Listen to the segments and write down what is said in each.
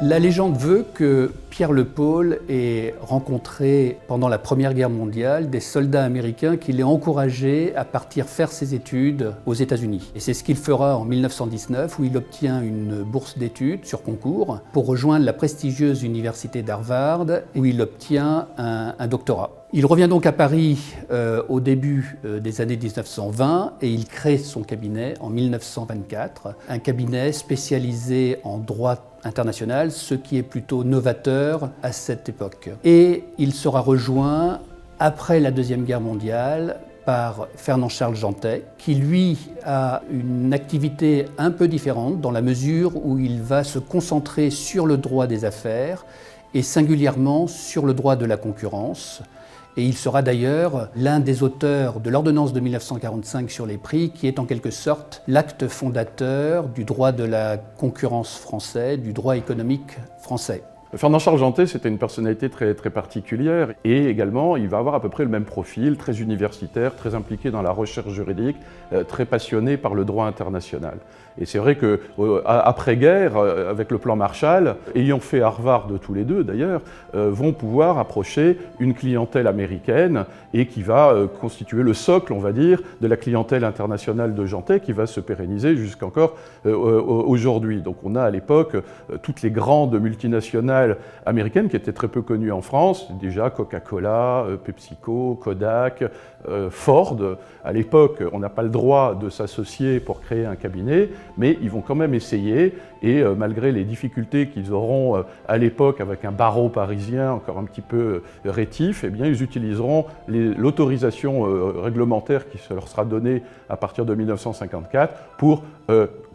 La légende veut que Pierre Le Paul ait rencontré pendant la Première Guerre mondiale des soldats américains qui l'aient encouragé à partir faire ses études aux États-Unis. Et c'est ce qu'il fera en 1919 où il obtient une bourse d'études sur concours pour rejoindre la prestigieuse université d'Harvard où il obtient un doctorat. Il revient donc à Paris au début des années 1920 et il crée son cabinet en 1924, un cabinet spécialisé en droit international, ce qui est plutôt novateur à cette époque. Et il sera rejoint après la Deuxième Guerre mondiale par Fernand-Charles Jeantet, qui lui a une activité un peu différente dans la mesure où il va se concentrer sur le droit des affaires et singulièrement sur le droit de la concurrence. Et il sera d'ailleurs l'un des auteurs de l'ordonnance de 1945 sur les prix, qui est en quelque sorte l'acte fondateur du droit de la concurrence français, du droit économique français. Fernand-Charles Jeantet, c'était une personnalité très particulière et également il va avoir à peu près le même profil, très universitaire, très impliqué dans la recherche juridique, très passionné par le droit international. Et c'est vrai qu'après-guerre, avec le plan Marshall, ayant fait Harvard tous les deux d'ailleurs, vont pouvoir approcher une clientèle américaine et qui va constituer le socle, on va dire, de la clientèle internationale de Jeantet qui va se pérenniser jusqu'encore aujourd'hui. Donc on a à l'époque toutes les grandes multinationales américaines qui étaient très peu connues en France, déjà Coca-Cola, PepsiCo, Kodak, Ford. À l'époque, on n'a pas le droit de s'associer pour créer un cabinet, mais ils vont quand même essayer et malgré les difficultés qu'ils auront à l'époque avec un barreau parisien encore un petit peu rétif, eh bien, ils utiliseront l'autorisation réglementaire qui leur sera donnée à partir de 1954 pour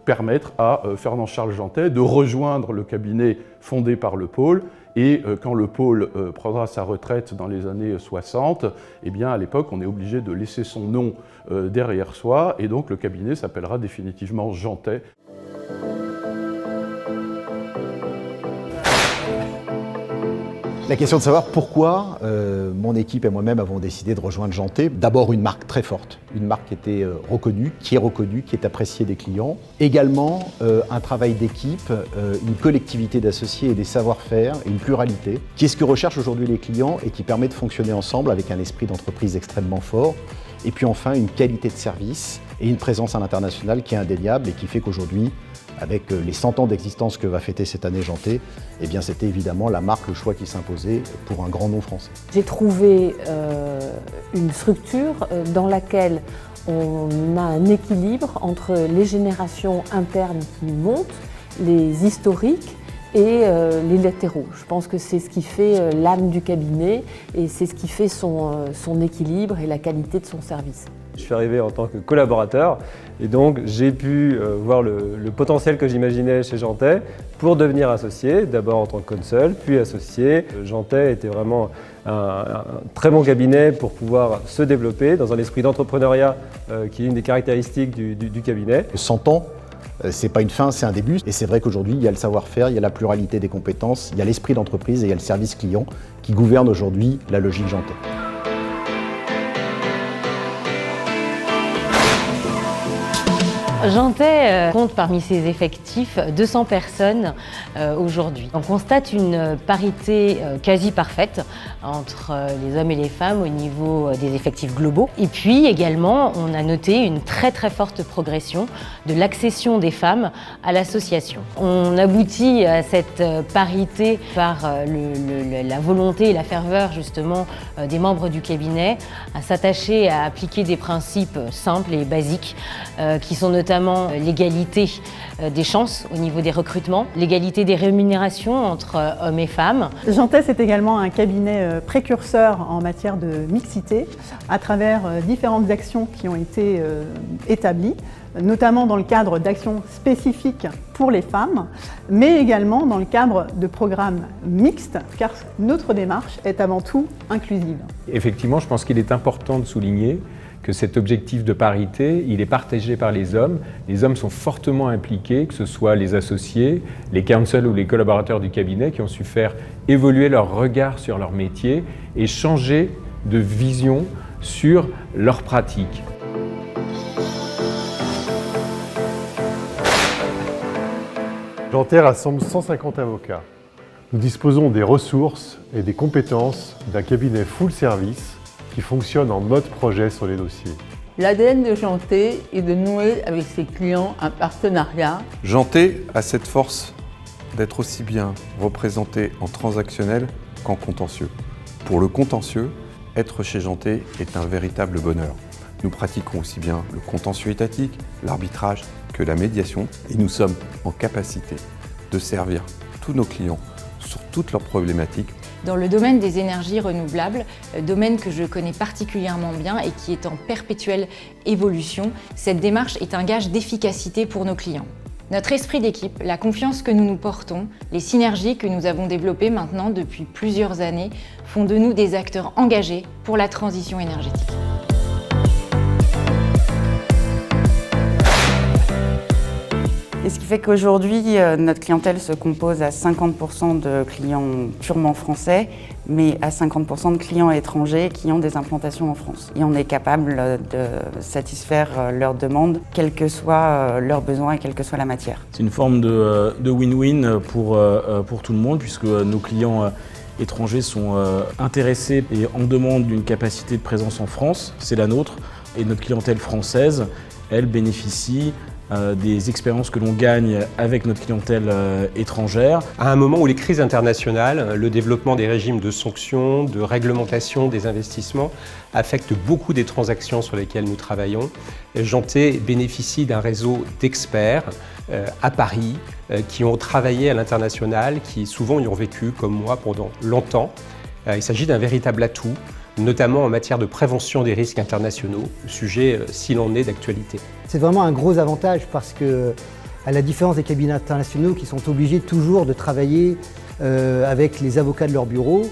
permettre à Fernand-Charles Jeantet de rejoindre le cabinet fondé par Le Paul. Et quand Le Paul prendra sa retraite dans les années 60, eh bien, à l'époque, on est obligé de laisser son nom derrière soi, et donc le cabinet s'appellera définitivement Jeantet. La question de savoir pourquoi mon équipe et moi-même avons décidé de rejoindre Jeantet. D'abord une marque très forte, une marque qui était reconnue, qui est appréciée des clients. Également un travail d'équipe, une collectivité d'associés et des savoir-faire et une pluralité, qui est ce que recherchent aujourd'hui les clients et qui permet de fonctionner ensemble avec un esprit d'entreprise extrêmement fort. Et puis enfin une qualité de service et une présence à l'international qui est indéniable et qui fait qu'aujourd'hui, avec les 100 ans d'existence que va fêter cette année Jeantet, eh bien c'était évidemment la marque, le choix qui s'imposait pour un grand nom français. J'ai trouvé une structure dans laquelle on a un équilibre entre les générations internes qui montent, les historiques et les latéraux. Je pense que c'est ce qui fait l'âme du cabinet et c'est ce qui fait son équilibre et la qualité de son service. Je suis arrivé en tant que collaborateur et donc j'ai pu voir le potentiel que j'imaginais chez Jeantet pour devenir associé, d'abord en tant que consul, puis associé. Jeantet était vraiment un très bon cabinet pour pouvoir se développer dans un esprit d'entrepreneuriat qui est une des caractéristiques du cabinet. 100 ans, c'est pas une fin, c'est un début. Et c'est vrai qu'aujourd'hui, il y a le savoir-faire, il y a la pluralité des compétences, il y a l'esprit d'entreprise et il y a le service client qui gouverne aujourd'hui la logique Jeantet. Jeantet compte parmi ses effectifs 200 personnes aujourd'hui. On constate une parité quasi parfaite entre les hommes et les femmes au niveau des effectifs globaux. Et puis également, on a noté une très forte progression de l'accession des femmes à l'association. On aboutit à cette parité par la volonté et la ferveur justement des membres du cabinet à s'attacher à appliquer des principes simples et basiques qui sont notamment l'égalité des chances au niveau des recrutements, l'égalité des rémunérations entre hommes et femmes. Jeantet, c'est également un cabinet précurseur en matière de mixité à travers différentes actions qui ont été établies, notamment dans le cadre d'actions spécifiques pour les femmes, mais également dans le cadre de programmes mixtes, car notre démarche est avant tout inclusive. Effectivement, je pense qu'il est important de souligner que cet objectif de parité, il est partagé par les hommes. Les hommes sont fortement impliqués, que ce soit les associés, les counsels ou les collaborateurs du cabinet qui ont su faire évoluer leur regard sur leur métier et changer de vision sur leur pratique. Jeantet rassemble 150 avocats. Nous disposons des ressources et des compétences d'un cabinet full service qui fonctionne en mode projet sur les dossiers. L'ADN de Janté est de nouer avec ses clients un partenariat. Janté a cette force d'être aussi bien représenté en transactionnel qu'en contentieux. Pour le contentieux, être chez Janté est un véritable bonheur. Nous pratiquons aussi bien le contentieux étatique, l'arbitrage que la médiation et nous sommes en capacité de servir tous nos clients sur toutes leurs problématiques. Dans le domaine des énergies renouvelables, domaine que je connais particulièrement bien et qui est en perpétuelle évolution, cette démarche est un gage d'efficacité pour nos clients. Notre esprit d'équipe, la confiance que nous nous portons, les synergies que nous avons développées maintenant depuis plusieurs années font de nous des acteurs engagés pour la transition énergétique. Et ce qui fait qu'aujourd'hui, notre clientèle se compose à 50% de clients purement français, mais à 50% de clients étrangers qui ont des implantations en France. Et on est capable de satisfaire leurs demandes, quels que soient leurs besoins et quelle que soit la matière. C'est une forme de win-win pour tout le monde, puisque nos clients étrangers sont intéressés et en demande d'une capacité de présence en France, c'est la nôtre, et notre clientèle française, elle bénéficie des expériences que l'on gagne avec notre clientèle étrangère. À un moment où les crises internationales, le développement des régimes de sanctions, de réglementation des investissements affectent beaucoup des transactions sur lesquelles nous travaillons, Janté bénéficie d'un réseau d'experts à Paris qui ont travaillé à l'international, qui souvent y ont vécu, comme moi, pendant longtemps. Il s'agit d'un véritable atout, notamment en matière de prévention des risques internationaux, sujet s'il en est d'actualité. C'est vraiment un gros avantage parce que, à la différence des cabinets internationaux qui sont obligés toujours de travailler avec les avocats de leur bureau,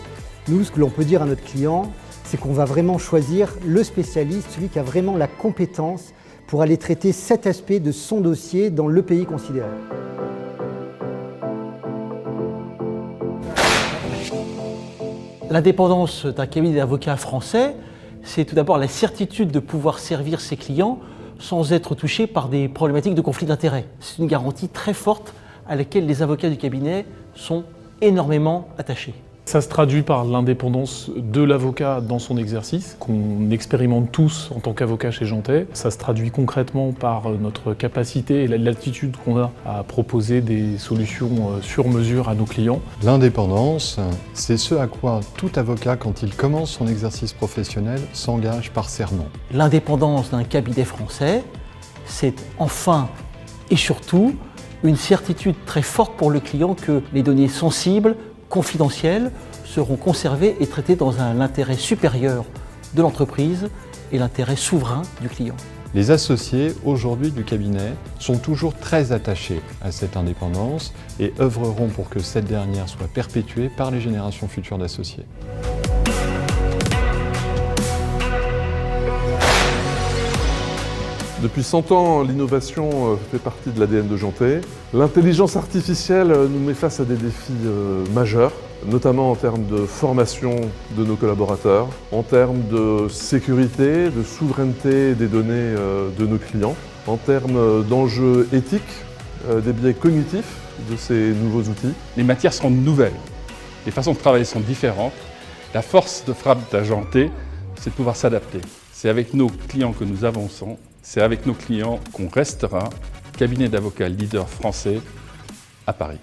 nous, ce que l'on peut dire à notre client, c'est qu'on va vraiment choisir le spécialiste, celui qui a vraiment la compétence pour aller traiter cet aspect de son dossier dans le pays considéré. L'indépendance d'un cabinet d'avocats français, c'est tout d'abord la certitude de pouvoir servir ses clients sans être touché par des problématiques de conflit d'intérêts. C'est une garantie très forte à laquelle les avocats du cabinet sont énormément attachés. Ça se traduit par l'indépendance de l'avocat dans son exercice, qu'on expérimente tous en tant qu'avocat chez Janté. Ça se traduit concrètement par notre capacité et l'attitude qu'on a à proposer des solutions sur mesure à nos clients. L'indépendance, c'est ce à quoi tout avocat, quand il commence son exercice professionnel, s'engage par serment. L'indépendance d'un cabinet français, c'est enfin et surtout une certitude très forte pour le client que les données sensibles, confidentielles, seront conservées et traitées dans l'intérêt supérieur de l'entreprise et l'intérêt souverain du client. Les associés, aujourd'hui du cabinet, sont toujours très attachés à cette indépendance et œuvreront pour que cette dernière soit perpétuée par les générations futures d'associés. Depuis 100 ans, l'innovation fait partie de l'ADN de Janté. L'intelligence artificielle nous met face à des défis majeurs, notamment en termes de formation de nos collaborateurs, en termes de sécurité, de souveraineté des données de nos clients, en termes d'enjeux éthiques, des biais cognitifs de ces nouveaux outils. Les matières sont nouvelles, les façons de travailler sont différentes. La force de frappe d'Janté, c'est de pouvoir s'adapter. C'est avec nos clients que nous avançons. C'est avec nos clients qu'on restera cabinet d'avocats leader français à Paris.